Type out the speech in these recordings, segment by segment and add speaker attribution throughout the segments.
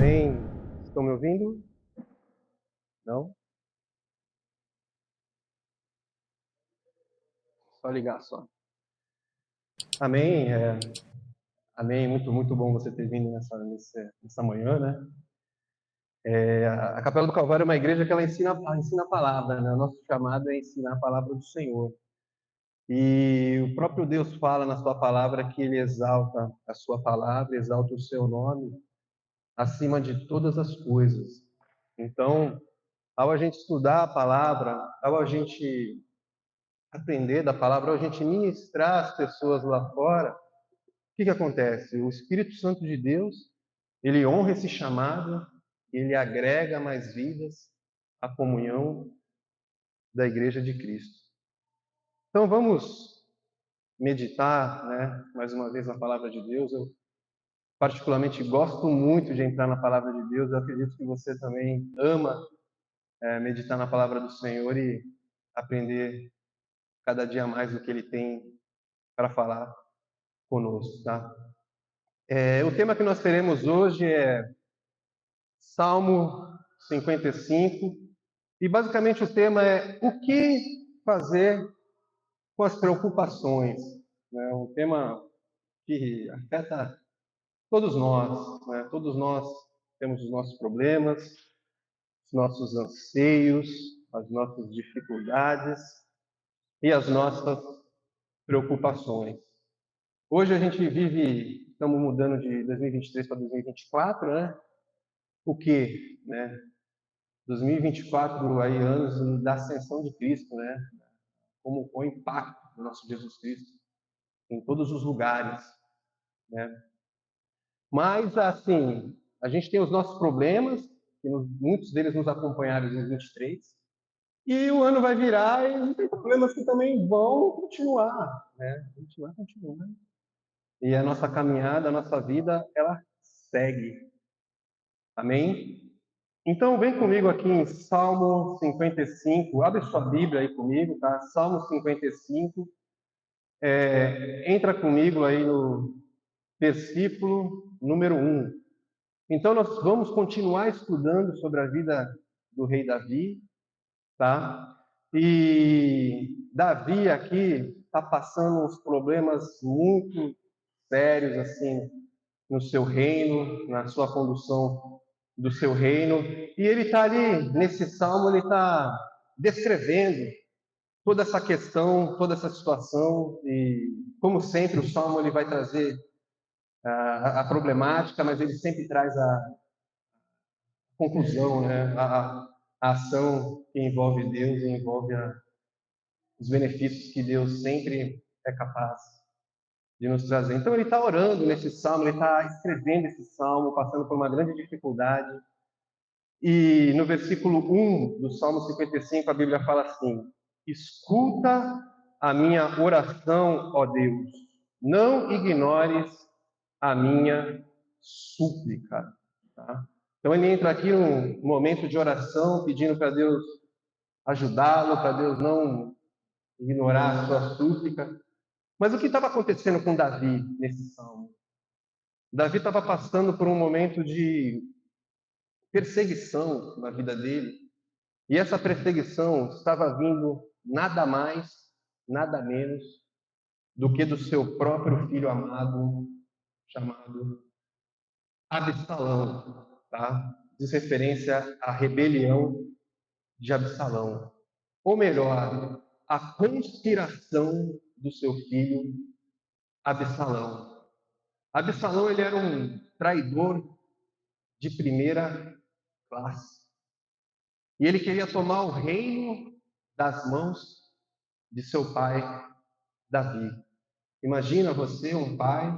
Speaker 1: Amém. Estão me ouvindo? Não? Só ligar só. Amém. Amém. Muito bom você ter vindo nessa manhã, né? A Capela do Calvário é uma igreja que ela ensina a palavra, né? O nosso chamado é ensinar a palavra do Senhor. E o próprio Deus fala na sua palavra que Ele exalta a sua palavra, exalta o seu nome acima de todas as coisas. Então, ao a gente estudar a palavra, ao a gente aprender da palavra, ao a gente ministrar as pessoas lá fora, o que acontece? O Espírito Santo de Deus, ele honra esse chamado, ele agrega mais vidas à comunhão da Igreja de Cristo. Então vamos meditar, né, mais uma vez na palavra de Deus. Eu particularmente gosto muito de entrar na palavra de Deus. Eu acredito que você também ama meditar na palavra do Senhor e aprender cada dia mais o que Ele tem para falar conosco, tá? O tema que nós teremos hoje é Salmo 55, e basicamente o tema é o que fazer com as preocupações, né? Um tema que afeta todos nós, né? Todos nós temos os nossos problemas, os nossos anseios, as nossas dificuldades e as nossas preocupações. Hoje a gente vive, estamos mudando de 2023 para 2024, né? O que, né? 2024 aí, anos da ascensão de Cristo, né? Como o impacto do nosso Jesus Cristo em todos os lugares, né? Mas, assim, a gente tem os nossos problemas, que muitos deles nos acompanharam em 2023, e o ano vai virar e tem problemas que também vão continuar, né? Continua. E a nossa caminhada, a nossa vida, ela segue. Amém? Então, vem comigo aqui em Salmo 55. Abre sua Bíblia aí comigo, tá? Salmo 55. Entra comigo aí no versículo número 1. Então, nós vamos continuar estudando sobre a vida do rei Davi, tá? E Davi aqui está passando uns problemas muito sérios, assim, no seu reino, na sua condução do seu reino. E ele está ali, nesse salmo, ele está descrevendo toda essa questão, toda essa situação. E, como sempre, o salmo ele vai trazer a problemática, mas ele sempre traz a conclusão, né? A ação que envolve Deus e envolve os benefícios que Deus sempre é capaz de nos trazer. Então ele está orando nesse salmo, ele está escrevendo esse salmo, passando por uma grande dificuldade. E no versículo 1 do Salmo 55, a Bíblia fala assim: escuta a minha oração, ó Deus, não ignores a minha súplica. Tá? Então ele entra aqui num momento de oração, pedindo para Deus ajudá-lo, para Deus não ignorar a sua súplica. Mas o que estava acontecendo com Davi nesse salmo? Davi estava passando por um momento de perseguição na vida dele, e essa perseguição estava vindo nada mais, nada menos do que do seu próprio filho amado, chamado Absalão, tá? Diz referência à rebelião de Absalão. Ou melhor, a conspiração do seu filho Absalão. Absalão ele era um traidor de primeira classe. E ele queria tomar o reino das mãos de seu pai Davi. Imagina você, um pai,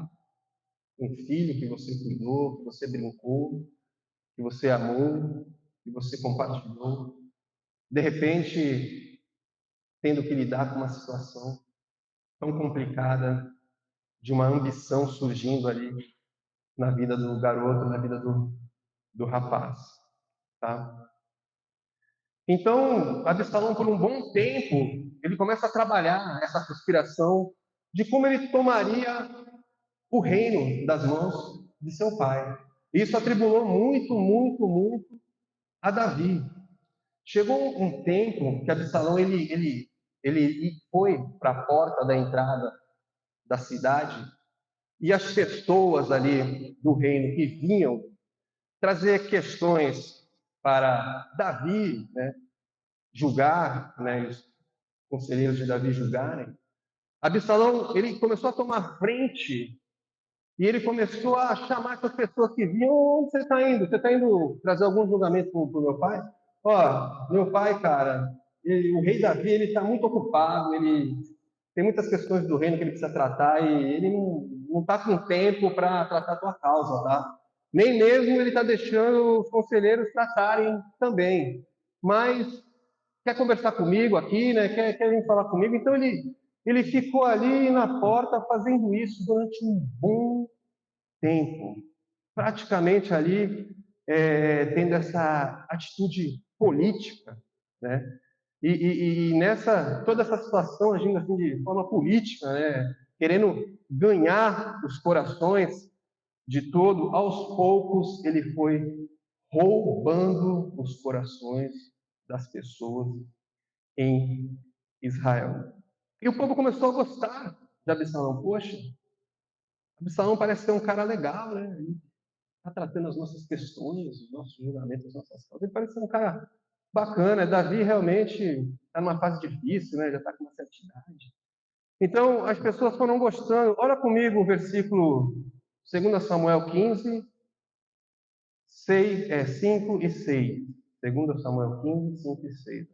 Speaker 1: um filho que você cuidou, que você brincou, que você amou, que você compartilhou, de repente tendo que lidar com uma situação tão complicada de uma ambição surgindo ali na vida do garoto, na vida do rapaz, tá? Então, Absalão, por um bom tempo, ele começa a trabalhar essa conspiração de como ele tomaria o reino das mãos de seu pai. Isso atribulou muito, muito, muito a Davi. Chegou um tempo que Absalão ele foi para a porta da entrada da cidade e as pessoas ali do reino que vinham trazer questões para Davi, né, julgar, né, os conselheiros de Davi julgarem. Absalão ele começou a tomar frente e ele começou a chamar essas pessoas que vinham: onde você está indo? Você está indo trazer algum julgamento para o meu pai? Ó, meu pai, cara, o rei Davi, ele está muito ocupado, ele tem muitas questões do reino que ele precisa tratar e ele não está com tempo para tratar a tua causa, tá? Nem mesmo ele está deixando os conselheiros tratarem também. Mas quer conversar comigo aqui, né? Quer vir falar comigo? Então ele ficou ali na porta fazendo isso durante um bom tempo, praticamente ali tendo essa atitude política, né? E nessa toda essa situação agindo assim de forma política, né? Querendo ganhar os corações de todo, aos poucos ele foi roubando os corações das pessoas em Israel. E o povo começou a gostar de Absalão. Poxa, Absalão parece ser um cara legal, né? Está tratando as nossas questões, os nossos julgamentos, as nossas causas. Ele parece ser um cara bacana. Davi realmente está numa fase difícil, né? Já está com uma certa idade. Então, as pessoas foram gostando. Olha comigo o versículo 2 Samuel 15, 5 e 6. 2 Samuel 15, 5 e 6.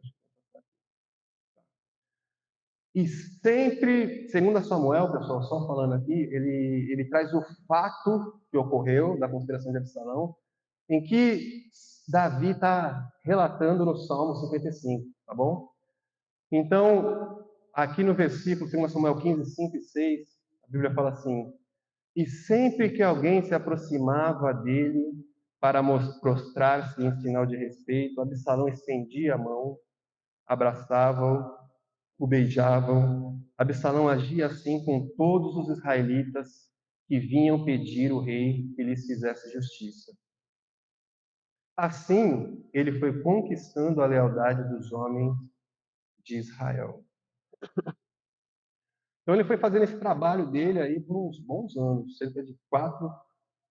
Speaker 1: E sempre, segundo Samuel, pessoal, só falando aqui, ele traz o fato que ocorreu da conspiração de Absalão, em que Davi está relatando no Salmo 55, tá bom? Então, aqui no versículo 2 Samuel 15, 5 e 6, a Bíblia fala assim: e sempre que alguém se aproximava dele para prostrar-se em sinal de respeito, Absalão estendia a mão, abraçava-o, o beijavam. Absalão agia assim com todos os israelitas que vinham pedir o rei que lhes fizesse justiça. Assim, ele foi conquistando a lealdade dos homens de Israel. Então, ele foi fazendo esse trabalho dele aí por uns bons anos, cerca de 4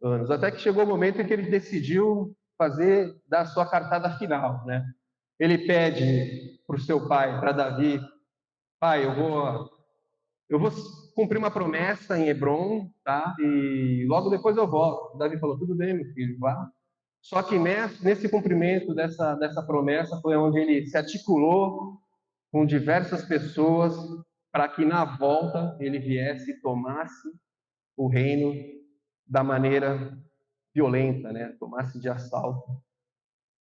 Speaker 1: anos, até que chegou o momento em que ele decidiu dar a sua cartada final, né? Ele pede para o seu pai, para Davi: pai, eu vou cumprir uma promessa em Hebron, tá? E logo depois eu volto. Davi falou: tudo bem, meu filho, vá. Só que nesse cumprimento dessa promessa foi onde ele se articulou com diversas pessoas para que na volta ele viesse e tomasse o reino da maneira violenta, né? Tomasse de assalto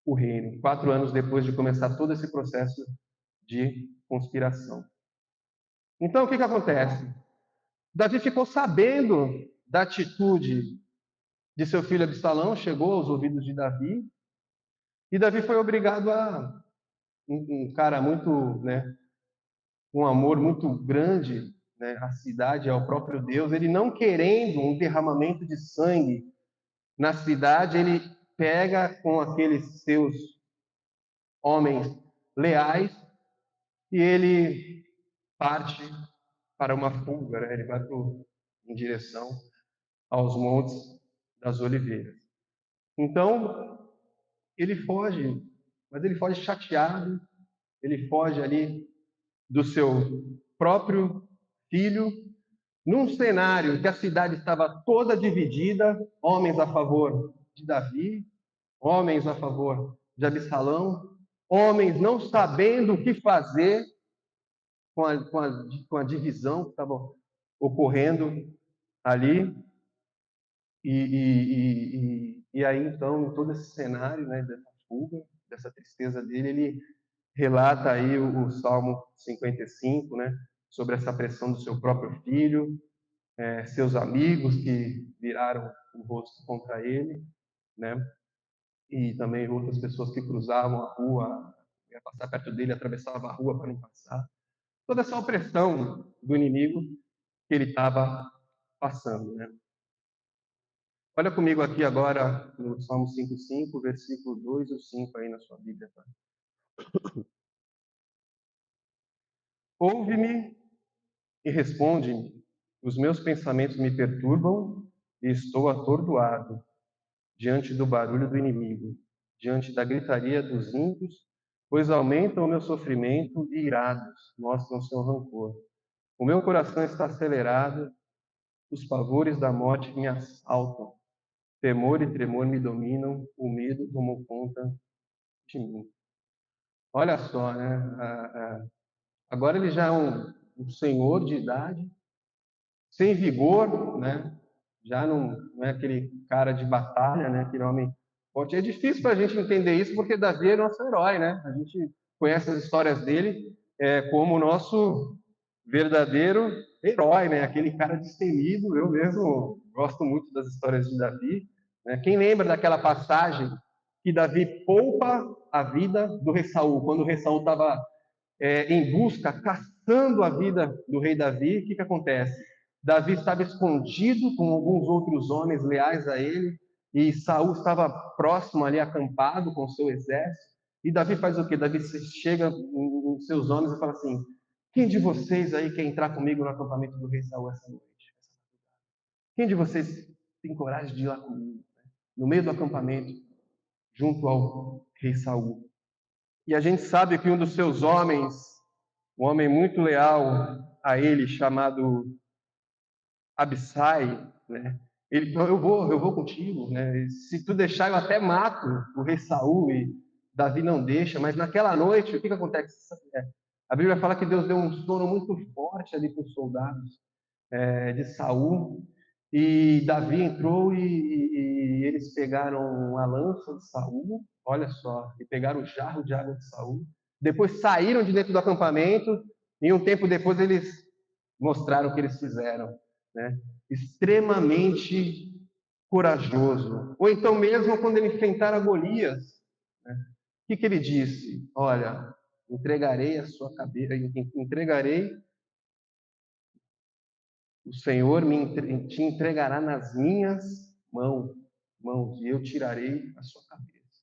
Speaker 1: o reino. 4 anos depois de começar todo esse processo de conspiração. Então, o que acontece? Davi ficou sabendo da atitude de seu filho Absalão, chegou aos ouvidos de Davi, e Davi foi obrigado um cara muito, né, um amor muito grande, né, à cidade, ao próprio Deus, ele não querendo um derramamento de sangue na cidade, ele pega com aqueles seus homens leais e ele parte para uma fuga, né? Ele vai em direção aos Montes das Oliveiras. Então, ele foge, mas ele foge chateado, ele foge ali do seu próprio filho, num cenário que a cidade estava toda dividida, homens a favor de Davi, homens a favor de Absalão, homens não sabendo o que fazer com a divisão que estava ocorrendo ali. E aí, então, em todo esse cenário, né, dessa fuga, dessa tristeza dele, ele relata aí o Salmo 55, né, sobre essa pressão do seu próprio filho, seus amigos que viraram o rosto contra ele, né, e também outras pessoas que cruzavam a rua, ia passar perto dele, atravessava a rua para não passar. Toda essa opressão do inimigo que ele estava passando, né. Olha comigo aqui agora no Salmo 5:5, versículo 2 e o 5 aí na sua Bíblia. Tá? Ouve-me e responde-me. Os meus pensamentos me perturbam e estou atordoado diante do barulho do inimigo, diante da gritaria dos ímpios, pois aumentam o meu sofrimento e irados mostram seu rancor. O meu coração está acelerado, os pavores da morte me assaltam. Temor e tremor me dominam, o medo tomou conta de mim. Olha só, né? Agora ele já é um senhor de idade, sem vigor, né? Já não é aquele cara de batalha, né? Aquele homem forte. É difícil para a gente entender isso porque Davi é nosso herói, né? A gente conhece as histórias dele como o nosso verdadeiro herói, né? Aquele cara destemido. Eu mesmo gosto muito das histórias de Davi. Né? Quem lembra daquela passagem que Davi poupa a vida do rei Saul, quando o rei Saul estava em busca, caçando a vida do rei Davi, o que acontece? Davi estava escondido com alguns outros homens leais a ele, e Saul estava próximo ali, acampado com seu exército. E Davi faz o quê? Davi chega em seus homens e fala assim: quem de vocês aí quer entrar comigo no acampamento do rei Saul essa noite? Quem de vocês tem coragem de ir lá comigo? No meio do acampamento, junto ao rei Saul. E a gente sabe que um dos seus homens, um homem muito leal a ele, chamado Abissai, né? Ele falou: eu vou contigo, né? Se tu deixar, eu até mato o rei Saul. E Davi não deixa. Mas naquela noite, o que acontece? A Bíblia fala que Deus deu um sono muito forte ali para os soldados de Saul. E Davi entrou e eles pegaram a lança de Saul, olha só, e pegaram o jarro de água de Saul. Depois saíram de dentro do acampamento e um tempo depois eles mostraram o que eles fizeram, né? Extremamente corajoso. Ou então mesmo quando ele enfrentara Golias, né? O que ele disse? Olha, entregarei a sua cabeça, entregarei o Senhor te entregará nas minhas mãos, e eu tirarei a sua cabeça.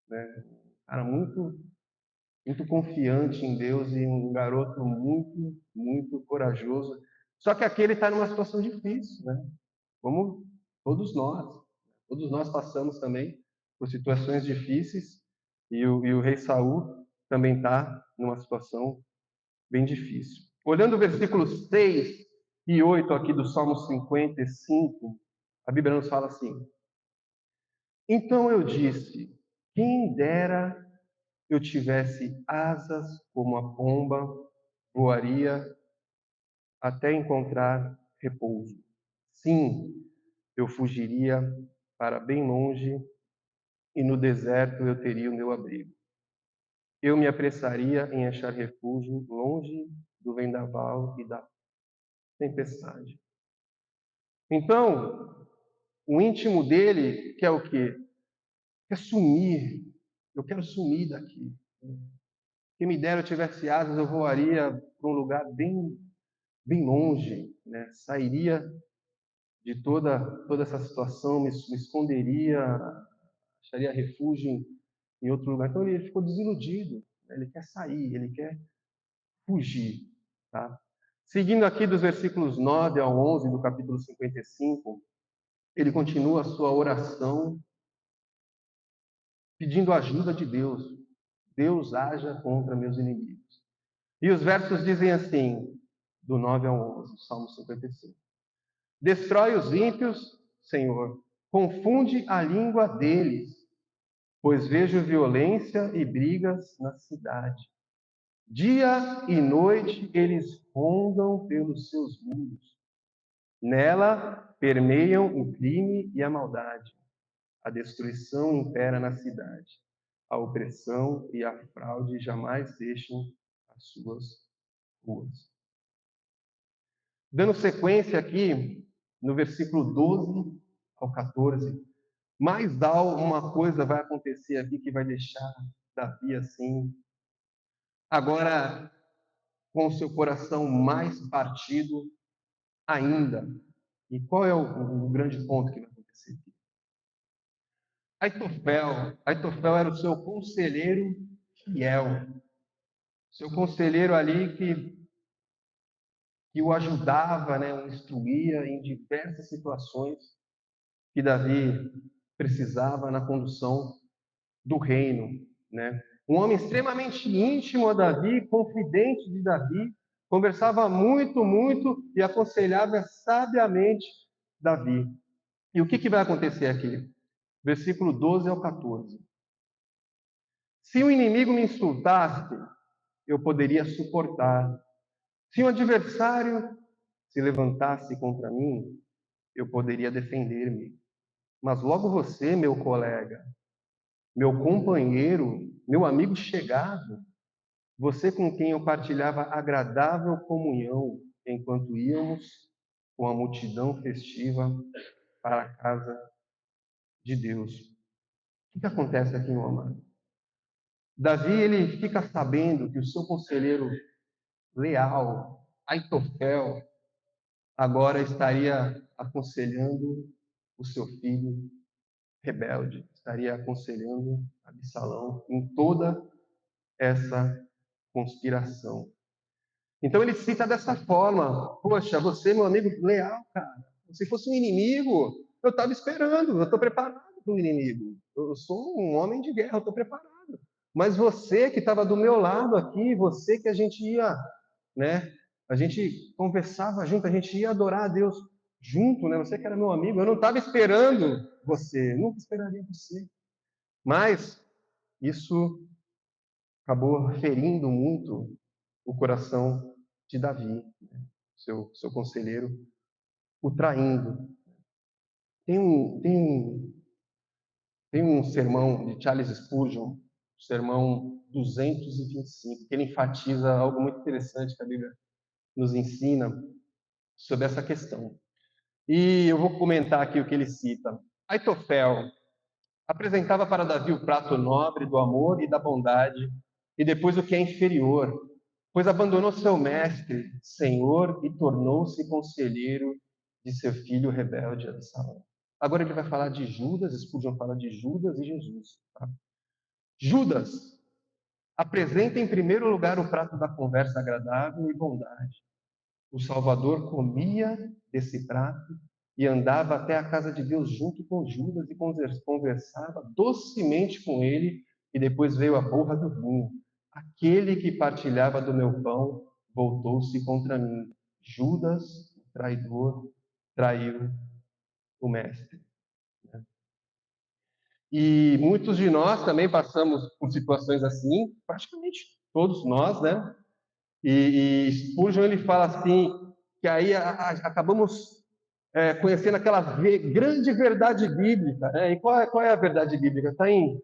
Speaker 1: Né? Cara, muito confiante em Deus e um garoto muito corajoso. Só que aqui ele está numa situação difícil, né? Como todos nós. Todos nós passamos também por situações difíceis e o rei Saul também está numa situação bem difícil. Olhando o versículos 6 e 8 aqui do Salmo 55, a Bíblia nos fala assim: então eu disse, quem dera eu tivesse asas como a pomba, voaria até encontrar repouso. Sim, eu fugiria para bem longe e no deserto eu teria o meu abrigo. Eu me apressaria em achar refúgio longe do vendaval e da tempestade. Então, o íntimo dele quer o quê? Quer sumir. Eu quero sumir daqui. Quem me dera eu tivesse asas, eu voaria para um lugar bem longe, né? Sairia de toda essa situação, me esconderia, acharia refúgio em outro lugar. Então ele ficou desiludido, né? Ele quer sair, ele quer fugir, tá? Seguindo aqui dos versículos 9 ao 11 do capítulo 55, ele continua a sua oração pedindo ajuda de Deus. Deus haja contra meus inimigos. E os versos dizem assim, do 9 ao 11, Salmo 55. Destrói os ímpios, Senhor, confunde a língua deles, pois vejo violência e brigas na cidade. Dia e noite eles rondam pelos seus muros. Nela permeiam o crime e a maldade. A destruição impera na cidade. A opressão e a fraude jamais deixam as suas ruas. Dando sequência aqui, no versículo 12 ao 14, mais uma coisa vai acontecer aqui que vai deixar Davi assim, agora com o seu coração mais partido ainda. E qual é o grande ponto que vai acontecer? seguir. Aitofel era o seu conselheiro fiel, seu conselheiro ali que o ajudava, né, o instruía em diversas situações que Davi precisava na condução do reino, né? Um homem extremamente íntimo a Davi, confidente de Davi, conversava muito, muito e aconselhava sabiamente Davi. E o que vai acontecer aqui? Versículo 12 ao 14. Se o inimigo me insultasse, eu poderia suportar. Se um adversário se levantasse contra mim, eu poderia defender-me. Mas logo você, meu colega, meu companheiro, meu amigo chegado, você com quem eu partilhava agradável comunhão enquanto íamos com a multidão festiva para a casa de Deus. O que acontece aqui, meu amado? Davi, ele fica sabendo que o seu conselheiro leal, Aitofel, agora estaria aconselhando o seu filho rebelde, estaria aconselhando Absalão em toda essa conspiração. Então ele cita dessa forma: poxa, você, meu amigo leal, cara, se fosse um inimigo, eu estava esperando, eu estou preparado para o inimigo. Eu sou um homem de guerra, eu estou preparado. Mas você que estava do meu lado aqui, você que a gente ia, né? A gente conversava junto, a gente ia adorar a Deus junto, né? Você que era meu amigo, eu não estava esperando você, nunca esperaria você. Mas isso acabou ferindo muito o coração de Davi, né? seu conselheiro, o traindo. Tem um sermão de Charles Spurgeon, sermão 225, que ele enfatiza algo muito interessante que a Bíblia nos ensina sobre essa questão. E eu vou comentar aqui o que ele cita. Aitofel apresentava para Davi o prato nobre do amor e da bondade, e depois o que é inferior, pois abandonou seu mestre, senhor, e tornou-se conselheiro de seu filho rebelde Absalão. Agora ele vai falar de Judas, Spurgeon fala de Judas e Jesus. Tá? Judas apresenta em primeiro lugar o prato da conversa agradável e bondade. O Salvador comia desse prato e andava até a casa de Deus junto com Judas e conversava docemente com ele, e depois veio a borra do vinho. Aquele que partilhava do meu pão voltou-se contra mim. Judas, o traidor, traiu o mestre. E muitos de nós também passamos por situações assim, praticamente todos nós, né? E Spurgeon ele fala assim, que aí acabamos conhecendo aquela grande verdade bíblica, né? E qual é a verdade bíblica? Está em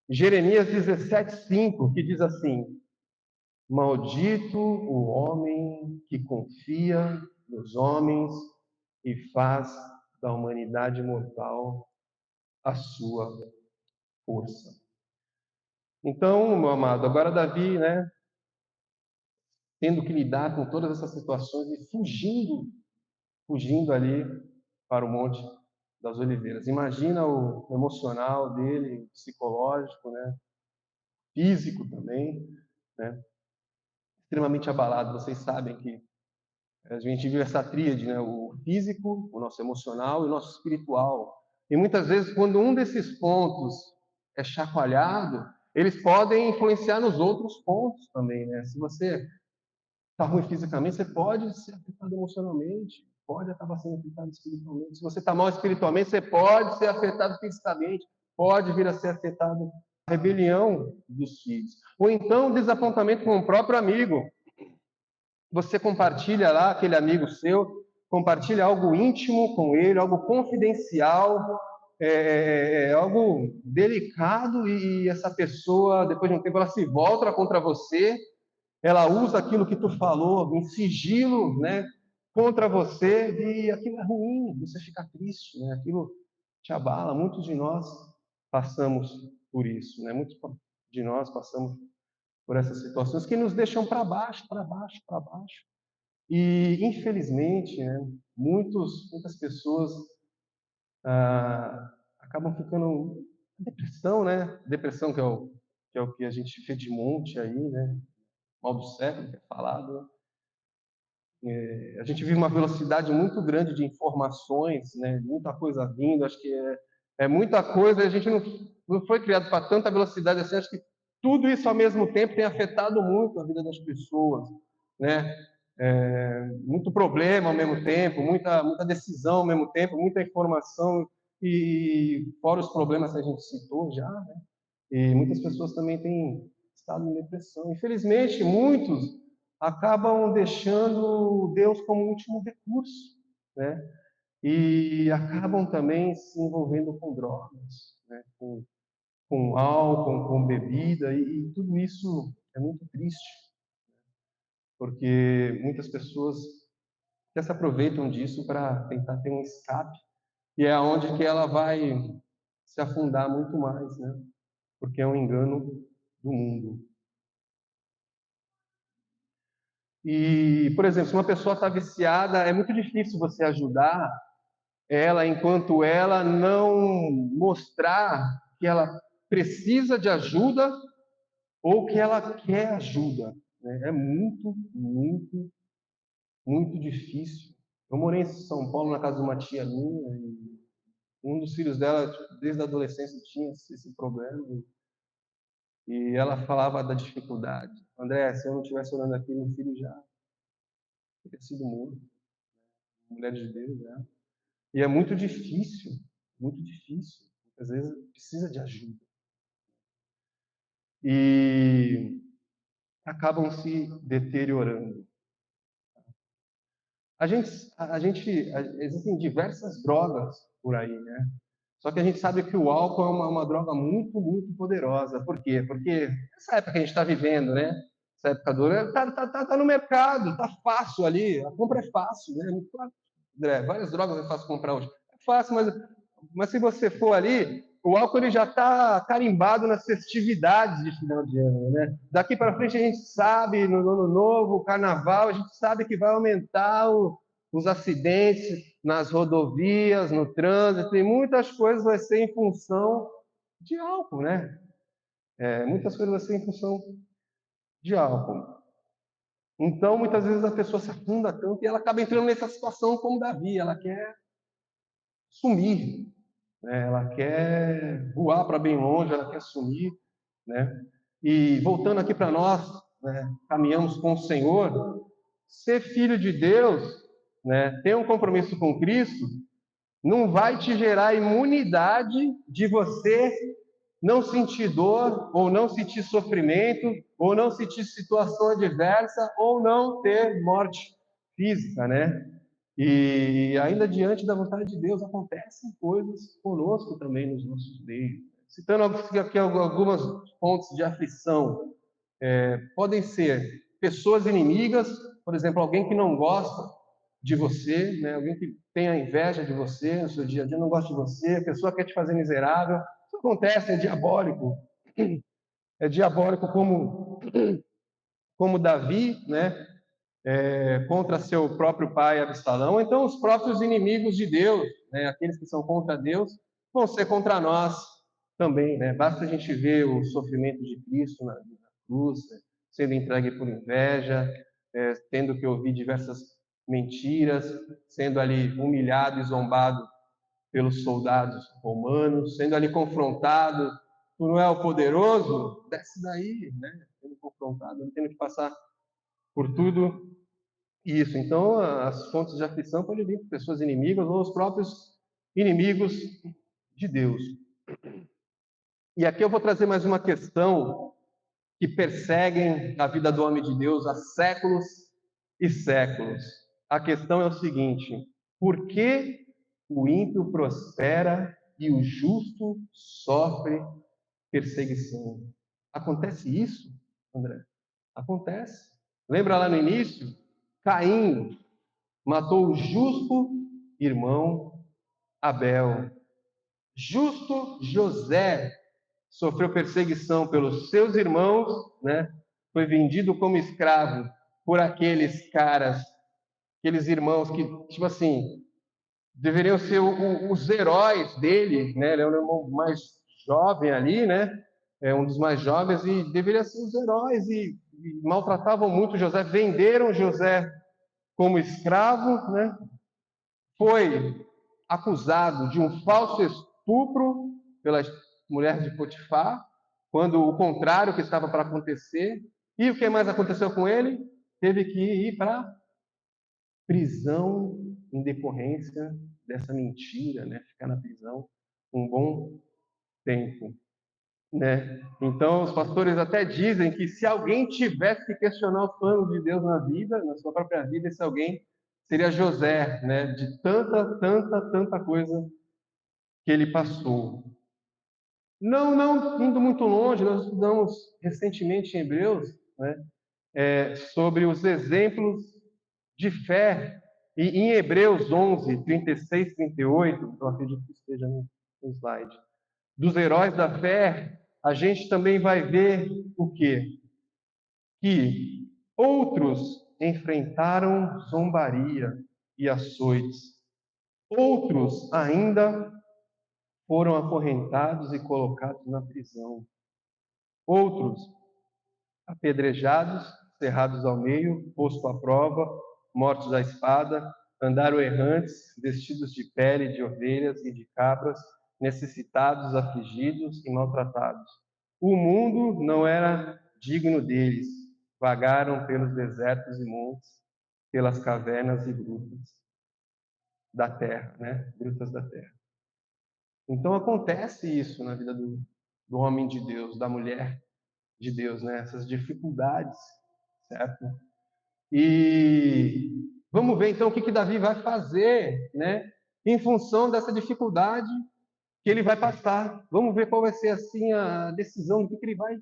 Speaker 1: Jeremias 17:5, que diz assim: maldito o homem que confia nos homens e faz da humanidade mortal a sua força. Então, meu amado, agora Davi, né, tendo que lidar com todas essas situações e fugindo ali para o Monte das Oliveiras. Imagina o emocional dele, o psicológico, né, físico também, né, extremamente abalado. Vocês sabem que a gente vive essa tríade, né, o físico, o nosso emocional e o nosso espiritual. E muitas vezes, quando um desses pontos é chacoalhado, eles podem influenciar nos outros pontos também, né? Se você está ruim fisicamente, você pode ser afetado emocionalmente, pode acabar sendo afetado espiritualmente. Se você está mal espiritualmente, você pode ser afetado fisicamente, pode vir a ser afetado a rebelião dos filhos. Ou então, desapontamento com o próprio amigo. Você compartilha lá, aquele amigo seu, compartilha algo íntimo com ele, algo confidencial, algo delicado, e essa pessoa, depois de um tempo, ela se volta contra você, ela usa aquilo que tu falou em sigilo, né, contra você, e aquilo é ruim, você fica triste, né, aquilo te abala. Muitos de nós passamos por isso, né, muitos de nós passamos por essas situações que nos deixam para baixo, para baixo, para baixo. E, infelizmente, né, muitas pessoas acabam ficando depressão, né? Depressão que é o que a gente vê de monte aí, né? Mal do século, que é falado, né? A gente vive uma velocidade muito grande de informações, né? Muita coisa vindo, acho que é muita coisa, a gente não foi criado para tanta velocidade assim, acho que tudo isso ao mesmo tempo tem afetado muito a vida das pessoas, né? Muito problema ao mesmo tempo, muita decisão ao mesmo tempo, muita informação, e fora os problemas que a gente citou já, né? E muitas pessoas também têm estado em depressão. Infelizmente, muitos acabam deixando Deus como último recurso, né? E acabam também se envolvendo com drogas, né? Com álcool, com bebida, e tudo isso é muito triste, porque muitas pessoas já se aproveitam disso para tentar ter um escape, e é onde que ela vai se afundar muito mais, né? Porque é um engano do mundo. E, por exemplo, se uma pessoa está viciada, é muito difícil você ajudar ela enquanto ela não mostrar que ela precisa de ajuda ou que ela quer ajuda, né? É muito, muito, muito difícil. Eu morei em São Paulo na casa de uma tia minha e um dos filhos dela, desde a adolescência, tinha esse problema e ela falava da dificuldade. André, se eu não estivesse orando aqui, meu filho já teria sido morto. Mulher de Deus, né? E é muito difícil, muito difícil. Às vezes precisa de ajuda. E acabam se deteriorando. Existem diversas drogas por aí, né? Só que a gente sabe que o álcool é uma droga muito, muito poderosa. Por quê? Porque essa época que a gente está vivendo, né? Essa época dura, tá no mercado, tá fácil ali, a compra é fácil, né? André, várias drogas é fácil comprar hoje. É fácil, mas se você for ali, o álcool ele já está carimbado nas festividades de final de ano, né? Daqui para frente a gente sabe, no ano novo, carnaval, a gente sabe que vai aumentar os acidentes nas rodovias, no trânsito, e muitas coisas vai ser em função de álcool, né? Muitas coisas vai ser em função de álcool. Então, muitas vezes a pessoa se afunda tanto e ela acaba entrando nessa situação como Davi, ela quer sumir, né? Ela quer voar para bem longe, ela quer sumir, né? E voltando aqui para nós, né, caminhamos com o Senhor, ser filho de Deus, né, ter um compromisso com Cristo, não vai te gerar imunidade de você não sentir dor, ou não sentir sofrimento, ou não sentir situação adversa, ou não ter morte física, né? E ainda diante da vontade de Deus acontecem coisas conosco também nos nossos meios. Citando aqui algumas fontes de aflição, podem ser pessoas inimigas, por exemplo, alguém que não gosta de você, né? Alguém que tem a inveja de você no seu dia a dia, não gosta de você, a pessoa quer te fazer miserável. Isso acontece, é diabólico. É diabólico como Davi, né? Contra seu próprio pai Absalão. Então, os próprios inimigos de Deus, né? Aqueles que são contra Deus, vão ser contra nós também, né? Basta a gente ver o sofrimento de Cristo na cruz, né? Sendo entregue por inveja, tendo que ouvir diversas mentiras, sendo ali humilhado e zombado pelos soldados romanos, sendo ali confrontado. Tu não é o poderoso? Desce daí, né? Sendo confrontado, tendo que passar por tudo isso. Então, as fontes de aflição podem vir de pessoas inimigas ou os próprios inimigos de Deus. E aqui eu vou trazer mais uma questão que perseguem a vida do homem de Deus há séculos e séculos. A questão é o seguinte: por que o ímpio prospera e o justo sofre perseguição? Acontece isso, André? Acontece. Lembra lá no início? Caim matou o justo irmão Abel. Justo José sofreu perseguição pelos seus irmãos, né? Foi vendido como escravo por aqueles caras, aqueles irmãos que, tipo assim, deveriam ser os heróis dele, né? Ele é o irmão mais jovem ali, né? É um dos mais jovens e deveria ser os heróis e maltratavam muito José, venderam José como escravo, né? Foi acusado de um falso estupro pela mulher de Potifar, quando o contrário que estava para acontecer. E o que mais aconteceu com ele? Teve que ir para prisão em decorrência dessa mentira, né? Ficar na prisão um bom tempo, né? Então, os pastores até dizem que se alguém tivesse que questionar os planos de Deus na vida, na sua própria vida, esse alguém seria José, né? De tanta coisa que ele passou. Não indo muito longe, nós estudamos recentemente em Hebreus, né? Sobre os exemplos de fé. E em Hebreus 11, 36, 38, eu acredito que esteja no slide, dos heróis da fé, a gente também vai ver o quê? Que outros enfrentaram zombaria e açoites. Outros ainda foram acorrentados e colocados na prisão. Outros apedrejados, cerrados ao meio, posto à prova, mortos à espada, andaram errantes, vestidos de pele de ovelhas e de cabras, necessitados, afligidos e maltratados. O mundo não era digno deles, vagaram pelos desertos e montes, pelas cavernas e grutas da terra, né? Grutas da terra. Então acontece isso na vida do homem de Deus, da mulher de Deus, né? Essas dificuldades, certo? E vamos ver então o que Davi vai fazer, né? Em função dessa dificuldade que ele vai passar. Vamos ver qual vai ser assim a decisão do que ele vai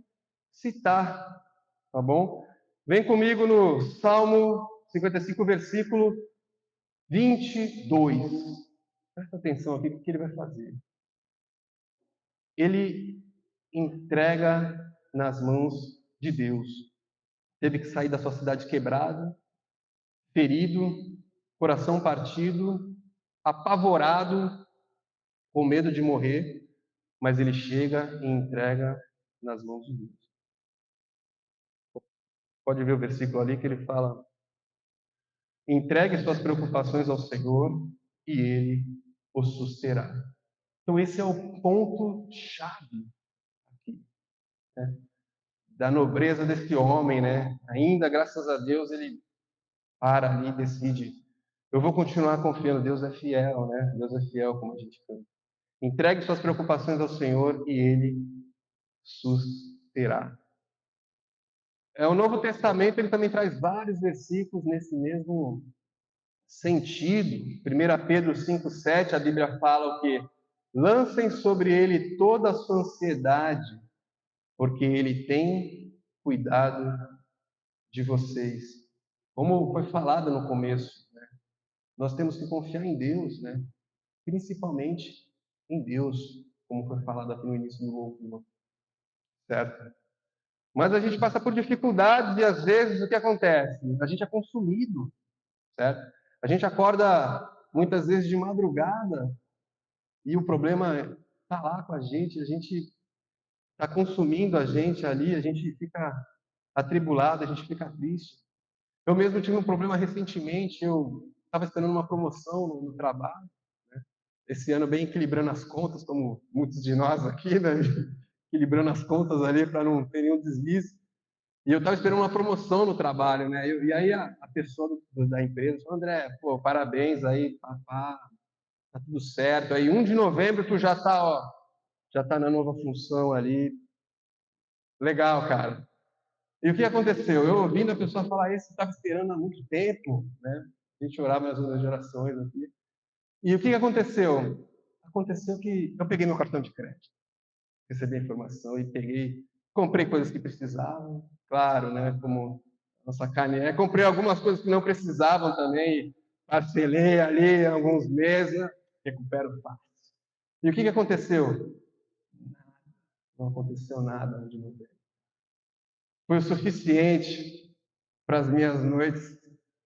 Speaker 1: citar, tá bom? Vem comigo no Salmo 55, versículo 22. Presta atenção aqui o que ele vai fazer. Ele entrega nas mãos de Deus. Teve que sair da sua cidade quebrado, ferido, coração partido, apavorado, com medo de morrer, mas ele chega e entrega nas mãos de Deus. Pode ver o versículo ali que ele fala: entregue suas preocupações ao Senhor e ele o susterá. Então esse é o ponto chave aqui, né? Da nobreza desse homem, né? Ainda graças a Deus ele para ali e decide: eu vou continuar confiando, Deus é fiel, né? Deus é fiel, como a gente canta. Entregue suas preocupações ao Senhor e ele susterá. O Novo Testamento ele também traz vários versículos nesse mesmo sentido. 1 Pedro 5,7, a Bíblia fala o quê? Lancem sobre ele toda a sua ansiedade, porque ele tem cuidado de vocês. Como foi falado no começo, né? Nós temos que confiar em Deus, né? Principalmente em Deus, como foi falado aqui no início do louvor, certo? Mas a gente passa por dificuldades e às vezes o que acontece? A gente é consumido, certo? A gente acorda muitas vezes de madrugada e o problema está lá com a gente está consumindo a gente ali, a gente fica atribulado, a gente fica triste. Eu mesmo tive um problema recentemente, eu estava esperando uma promoção no trabalho, né? Esse ano bem equilibrando as contas, como muitos de nós aqui, né? Equilibrando as contas ali para não ter nenhum deslize. E eu estava esperando uma promoção no trabalho, né? E aí a pessoa da empresa falou: André, pô, parabéns aí, papá, tá tudo certo. Aí 1 de novembro tu já tá, ó, já tá na nova função ali. Legal, cara. E o que aconteceu? Eu ouvindo a pessoa falar isso, estava esperando há muito tempo, né? A gente orava nas outras gerações aqui. E o que aconteceu? Aconteceu que eu peguei meu cartão de crédito, recebi a informação e peguei, comprei coisas que precisavam, claro, né? Como nossa carne é. Comprei algumas coisas que não precisavam também, parcelei ali alguns meses, né? Recupero fácil. E o que aconteceu? Não aconteceu nada de novo. Foi o suficiente para as minhas noites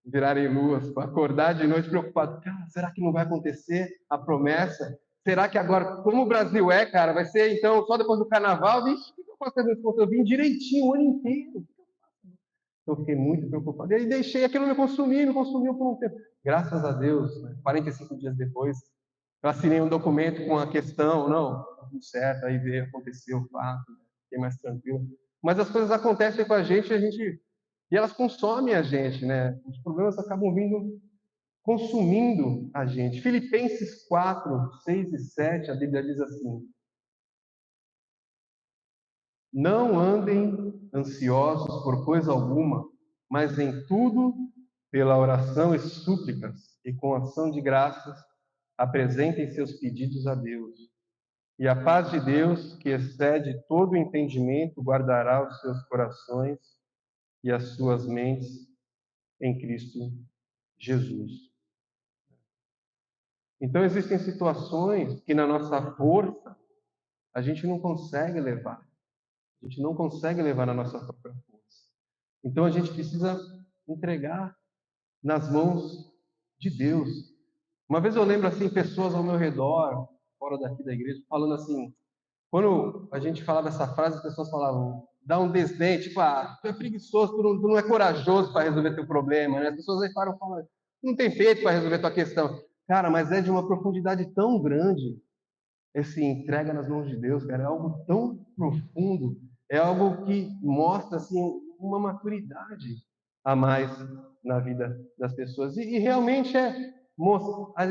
Speaker 1: virarem luas, acordar de noite preocupado. Cara, será que não vai acontecer a promessa? Será que agora, como o Brasil é, cara, vai ser então só depois do carnaval? Vixe, o que eu posso fazer nesse ponto? Eu vim direitinho o ano inteiro. Eu fiquei muito preocupado. E aí deixei aquilo me consumiu por um tempo. Graças a Deus, né, 45 dias depois, eu assinei um documento com a questão, não, tá tudo certo, aí veio, aconteceu o fato, né, fiquei mais tranquilo. Mas as coisas acontecem com a gente, e elas consomem a gente, né? Os problemas acabam vindo consumindo a gente. Filipenses 4, 6 e 7, a Bíblia diz assim: não andem ansiosos por coisa alguma, mas em tudo, pela oração e súplicas, e com ação de graças, apresentem seus pedidos a Deus. E a paz de Deus, que excede todo o entendimento, guardará os seus corações e as suas mentes em Cristo Jesus. Então, existem situações que, na nossa força, a gente não consegue levar. A gente não consegue levar na nossa própria força. Então, a gente precisa entregar nas mãos de Deus. Uma vez eu lembro, assim, pessoas ao meu redor, fora daqui da igreja, falando assim, quando a gente falava essa frase, as pessoas falavam, dá um desdém, tipo, ah, tu é preguiçoso, tu não é corajoso para resolver teu problema, né? As pessoas aí falam, não tem peito para resolver tua questão. Cara, mas é de uma profundidade tão grande esse entrega nas mãos de Deus, cara, é algo tão profundo, é algo que mostra assim uma maturidade a mais na vida das pessoas. E realmente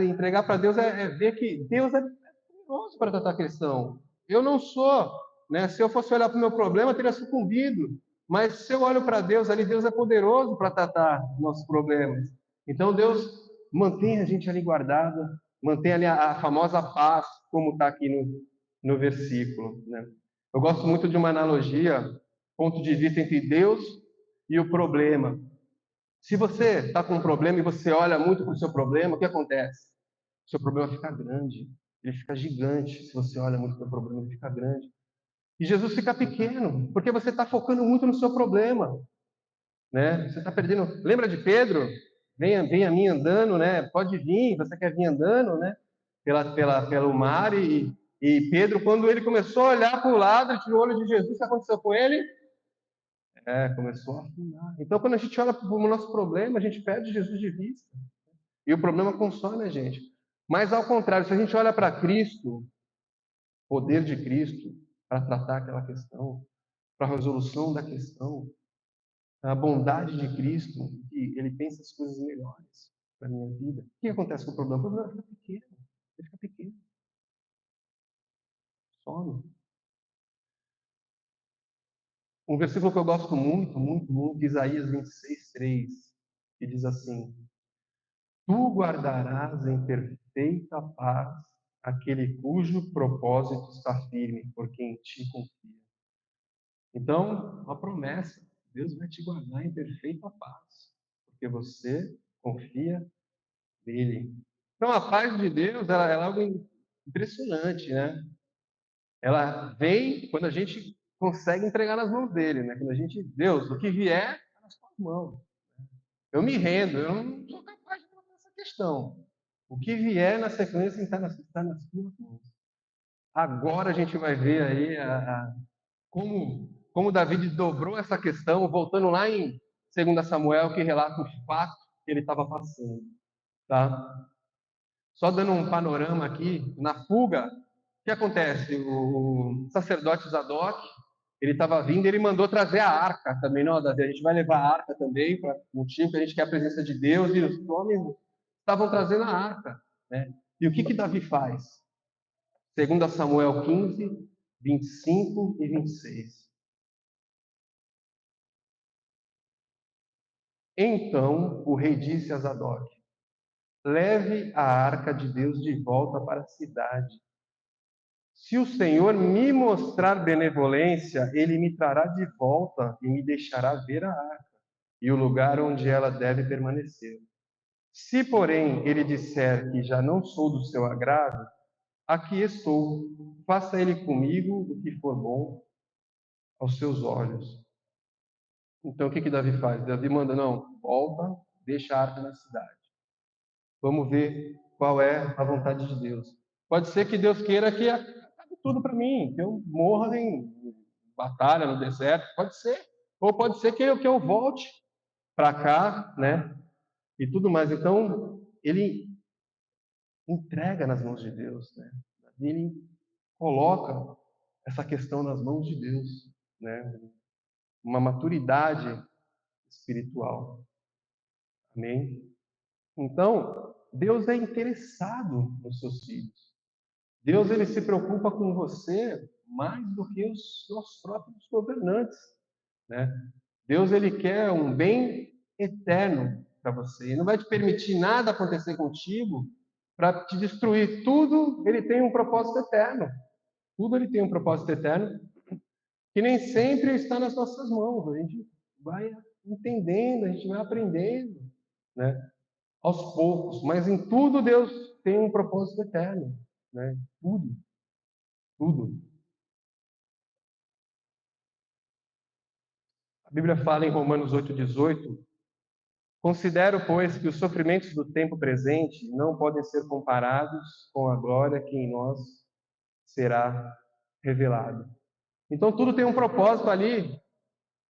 Speaker 1: entregar para Deus é ver que Deus é poderoso para tratar a questão. Eu não sou, né? Se eu fosse olhar para o meu problema, eu teria sucumbido. Mas se eu olho para Deus ali, Deus é poderoso para tratar nossos problemas. Então Deus mantém a gente ali guardado, mantém ali a famosa paz, como está aqui no versículo. Né? Eu gosto muito de uma analogia, ponto de vista entre Deus e o problema. Se você está com um problema e você olha muito para o seu problema, o que acontece? O seu problema fica grande, ele fica gigante. Se você olha muito para o problema, ele fica grande. E Jesus fica pequeno, porque você está focando muito no seu problema. Né? Você está perdendo. Lembra de Pedro? Venha a mim andando, né? Pode vir, você quer vir andando, né? Pelo mar. E Pedro, quando ele começou a olhar para o lado, ele tirou o olho de Jesus, o que aconteceu com ele? Começou a afundar. Então, quando a gente olha para o nosso problema, a gente perde Jesus de vista. E o problema consome a gente. Mas, ao contrário, se a gente olha para Cristo, o poder de Cristo, para tratar aquela questão, para a resolução da questão, a bondade de Cristo, que ele pensa as coisas melhores para a minha vida. O que acontece com o problema? O problema fica pequeno. Ele fica pequeno. Some. Um versículo que eu gosto muito, muito, muito, Isaías 26, 3, que diz assim: tu guardarás em perfeita paz aquele cujo propósito está firme, porque em ti confia. Então, uma promessa: Deus vai te guardar em perfeita paz, porque você confia nele. Então, a paz de Deus, ela é algo impressionante, né? Ela vem quando a gente consegue entregar nas mãos dele, né? Quando a gente, Deus, o que vier, está nas tuas mãos. Eu me rendo, eu não sou capaz de tratar essa questão. O que vier na sequência está nas tuas mãos. Agora a gente vai ver aí como Davi dobrou essa questão, voltando lá em 2 Samuel, que relata o fato que ele estava passando. Tá? Só dando um panorama aqui, na fuga, o que acontece? O sacerdote Zadok, ele estava vindo, ele mandou trazer a arca também, não, Davi, a gente vai levar a arca também, para motivo que a gente quer a presença de Deus, e os homens estavam trazendo a arca. Né? E o que Davi faz? 2 Samuel 15, 25 e 26. Então o rei disse a Zadok: leve a arca de Deus de volta para a cidade. Se o Senhor me mostrar benevolência, ele me trará de volta e me deixará ver a arca e o lugar onde ela deve permanecer. Se, porém, ele disser que já não sou do seu agrado, aqui estou, faça ele comigo o que for bom aos seus olhos. Então, o que Davi faz? Davi manda, não, volta, deixa a arca na cidade. Vamos ver qual é a vontade de Deus. Pode ser que Deus queira que acabe tudo para mim, que eu morra em batalha no deserto, pode ser. Ou pode ser que eu volte para cá, né? E tudo mais. Então, ele entrega nas mãos de Deus, né? Ele coloca essa questão nas mãos de Deus, né? Uma maturidade espiritual. Amém? Então, Deus é interessado nos seus filhos. Deus ele se preocupa com você mais do que os seus próprios governantes, né? Deus ele quer um bem eterno para você. Ele não vai te permitir nada acontecer contigo para te destruir. Tudo ele tem um propósito eterno. Tudo ele tem um propósito eterno que nem sempre está nas nossas mãos. A gente vai entendendo, a gente vai aprendendo, né? Aos poucos. Mas em tudo Deus tem um propósito eterno, né? Tudo, tudo. A Bíblia fala em Romanos 8,18: considero, pois, que os sofrimentos do tempo presente não podem ser comparados com a glória que em nós será revelada. Então, tudo tem um propósito ali,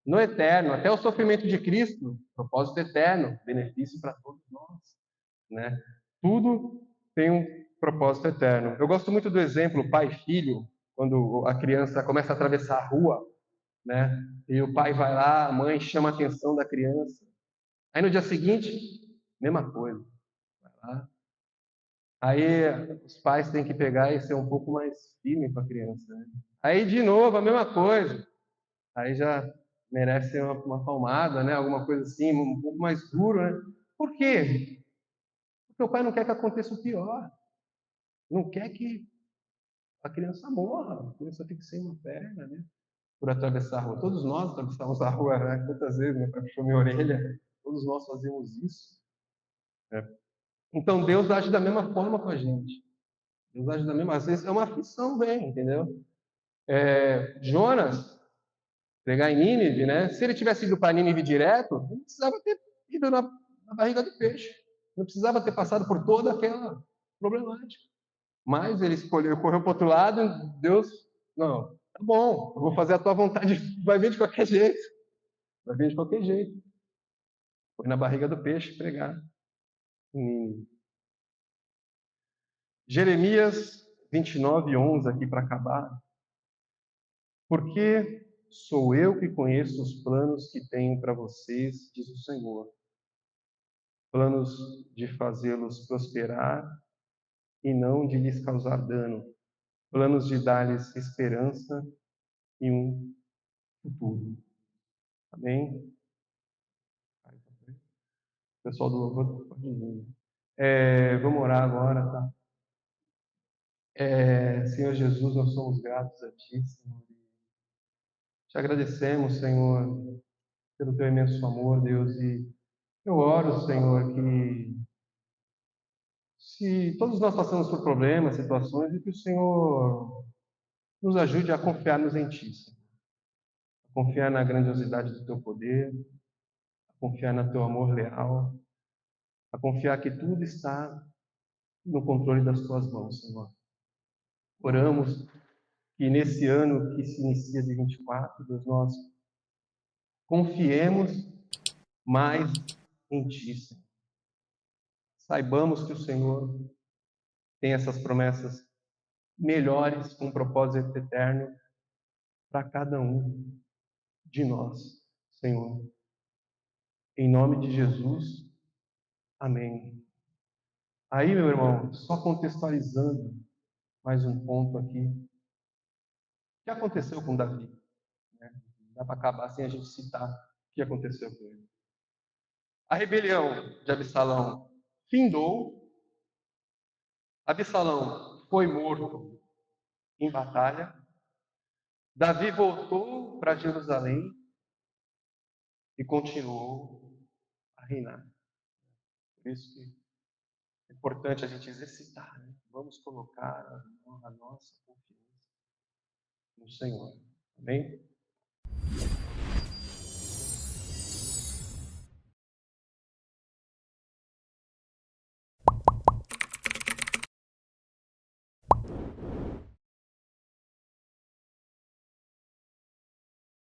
Speaker 1: no eterno. Até o sofrimento de Cristo, propósito eterno, benefício para todos nós, né? Tudo tem um propósito eterno. Eu gosto muito do exemplo pai e filho, quando a criança começa a atravessar a rua, né? E o pai vai lá, a mãe chama a atenção da criança. Aí no dia seguinte, mesma coisa. Vai lá. Aí os pais têm que pegar e ser um pouco mais firme com a criança, né? Aí de novo a mesma coisa. Aí já merece uma palmada, né? Alguma coisa assim, um pouco mais duro, né? Por quê? Porque o pai não quer que aconteça o pior. Não quer que a criança morra. A criança fique sem uma perna, né? Por atravessar a rua. Todos nós atravessamos a rua, né? Quantas vezes, meu pai puxou minha orelha. Todos nós fazemos isso, né? Então Deus age da mesma forma com a gente. Deus age da mesma. Às vezes é uma aflição, vem, entendeu? Jonas, pregar em Nínive, né? Se ele tivesse ido para Nínive direto, não precisava ter ido na barriga do peixe. Não precisava ter passado por toda aquela problemática. Mas ele escolheu, correu para o outro lado, Deus, não, tá bom, eu vou fazer a tua vontade, vai vir de qualquer jeito. Vai vir de qualquer jeito. Foi na barriga do peixe pregar em Nínive. Jeremias 29:11, aqui para acabar. Porque sou eu que conheço os planos que tenho para vocês, diz o Senhor. Planos de fazê-los prosperar e não de lhes causar dano. Planos de dar-lhes esperança e um futuro. Amém? Pessoal do louvor, pode vir. Vamos orar agora, tá? Senhor Jesus, nós somos gratos a Ti, Senhor. Te agradecemos, Senhor, pelo Teu imenso amor, Deus, e eu oro, Senhor, que se todos nós passamos por problemas, situações, e que o Senhor nos ajude a confiarmos em Ti, Senhor. A confiar na grandiosidade do Teu poder, a confiar no Teu amor leal, a confiar que tudo está no controle das Tuas mãos, Senhor. Oramos que nesse ano que se inicia de 24, Deus, nós confiemos mais em Ti, Senhor. Saibamos que o Senhor tem essas promessas melhores, com um propósito eterno para cada um de nós, Senhor. Em nome de Jesus, amém. Aí, meu irmão, só contextualizando mais um ponto aqui. O que aconteceu com Davi? Né? Dá para acabar sem a gente citar o que aconteceu com ele. A rebelião de Absalão findou. Absalão foi morto em batalha. Davi voltou para Jerusalém e continuou a reinar. Por isso que é importante a gente exercitar, né? Vamos colocar a nossa confiança no Senhor. Amém?